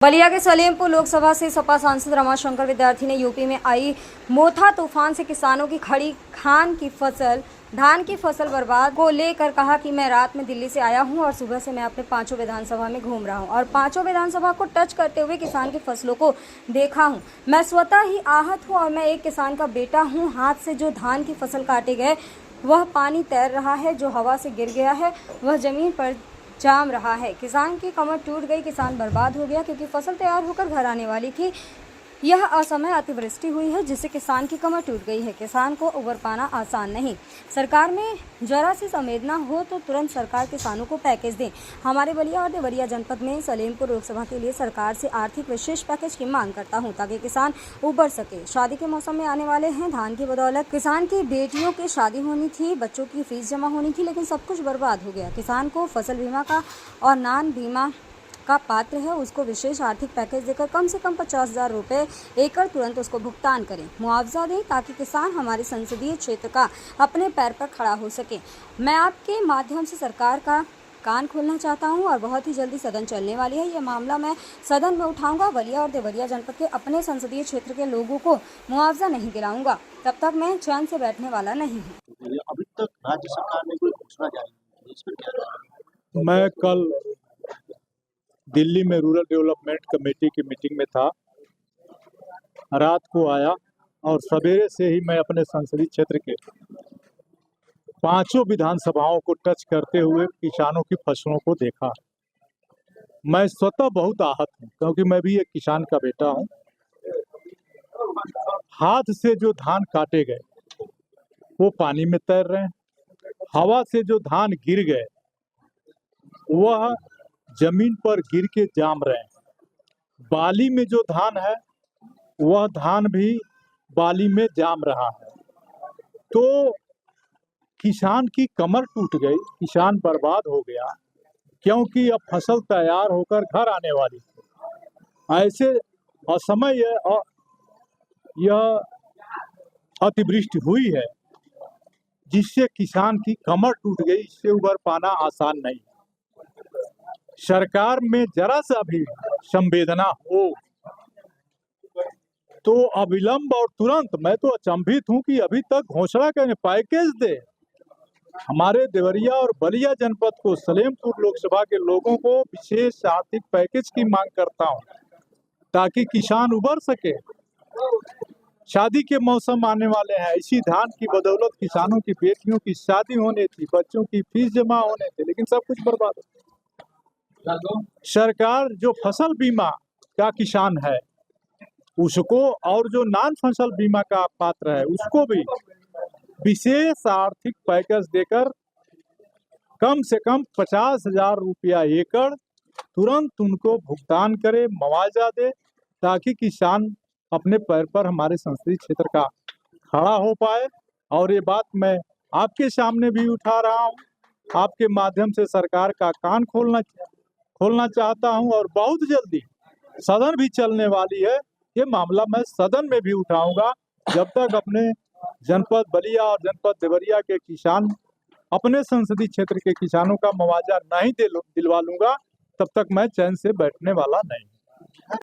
बलिया के सलेमपुर लोकसभा से सपा सांसद रमाशंकर विद्यार्थी ने यूपी में आई मोथा तूफान से किसानों की खड़ी धान की फसल बर्बाद को लेकर कहा कि मैं रात में दिल्ली से आया हूं और सुबह से मैं अपने पांचों विधानसभा में घूम रहा हूं और पांचों विधानसभा को टच करते हुए किसान की फसलों को देखा हूं। मैं स्वतः ही आहत हूं और मैं एक किसान का बेटा हूं। हाथ से जो धान की फसल काटे गए वह पानी तैर रहा है, जो हवा से गिर गया है वह जमीन पर जाम रहा है। किसान की कमर टूट गई, किसान बर्बाद हो गया क्योंकि फसल तैयार होकर घर आने वाली थी। यह असमय अतिवृष्टि हुई है जिससे किसान की कमर टूट गई है। किसान को उबर पाना आसान नहीं। सरकार में जरा सी संवेदना हो तो तुरंत सरकार किसानों को पैकेज दें। हमारे बलिया और देवरिया जनपद में सलेमपुर लोकसभा के लिए सरकार से आर्थिक विशेष पैकेज की मांग करता हूं ताकि किसान उबर सके। शादी के मौसम में आने वाले हैं। धान की बदौलत किसान की बेटियों की शादी होनी थी, बच्चों की फीस जमा होनी थी, लेकिन सब कुछ बर्बाद हो गया। किसान को फसल बीमा का और नान बीमा का पात्र है, उसको विशेष आर्थिक पैकेज देकर कम से कम 50,000 रुपये एकड़ तुरंत उसको भुगतान करें, मुआवजा दें ताकि किसान हमारे संसदीय क्षेत्र का अपने पैर पर खड़ा हो सके। मैं आपके माध्यम से सरकार का कान खोलना चाहता हूं और बहुत ही जल्दी सदन चलने वाली है। यह मामला मैं सदन में उठाऊंगा। बलिया और देवरिया जनपद के अपने संसदीय क्षेत्र के लोगों को मुआवजा नहीं दिलाऊंगा तब तक मैं चैन से बैठने वाला नहीं हूँ। अभी तक राज्य सरकार ने कोई घोषणा जारी नहीं की, इस पर क्या कहेंगे? मैं कल दिल्ली में रूरल डेवलपमेंट कमेटी की मीटिंग में था। रात को आया और सवेरे से ही मैं अपने संसदीय क्षेत्र के पांचों विधानसभाओं को टच करते हुए किसानों की फसलों को देखा। मैं स्वतः बहुत आहत हूँ क्योंकि मैं भी एक किसान का बेटा हूँ। हाथ से जो धान काटे गए वो पानी में तैर रहे हैं, हवा से जो धान गिर गए वह जमीन पर गिर के जाम रहे हैं। बाली में जो धान है वह धान भी बाली में जाम रहा है। तो किसान की कमर टूट गई, किसान बर्बाद हो गया क्योंकि अब फसल तैयार होकर घर आने वाली थी। ऐसे असमय यह अतिवृष्टि हुई है जिससे किसान की कमर टूट गई। इससे उबर पाना आसान नहीं। सरकार में जरा सा भी संवेदना हो तो अविलंब और तुरंत, मैं तो अचंभित हूं कि अभी तक घोषणा करें, पैकेज दे। हमारे देवरिया और बलिया जनपद को, सलेमपुर लोकसभा के लोगों को विशेष आर्थिक पैकेज की मांग करता हूं ताकि किसान उबर सके। शादी के मौसम आने वाले हैं। इसी धान की बदौलत किसानों की बेटियों की शादी होने थी, बच्चों की फीस जमा होने थे, लेकिन सब कुछ बर्बाद हो। सरकार जो फसल बीमा का किसान है उसको और जो नॉन फसल बीमा का पात्र है उसको भी विशेष आर्थिक पैकेज देकर कम से कम 50,000 रुपया एकड़ तुरंत उनको भुगतान करे, मुआवजा दे ताकि किसान अपने पैर पर हमारे संसदीय क्षेत्र का खड़ा हो पाए। और ये बात मैं आपके सामने भी उठा रहा हूँ, आपके माध्यम से सरकार का कान खोलना चाहता हूं और बहुत जल्दी सदन भी चलने वाली है। ये मामला मैं सदन में भी उठाऊंगा। जब तक अपने जनपद बलिया और जनपद देवरिया के किसान अपने संसदीय क्षेत्र के किसानों का मुआवजा नहीं दिलवा लूंगा तब तक मैं चैन से बैठने वाला नहीं।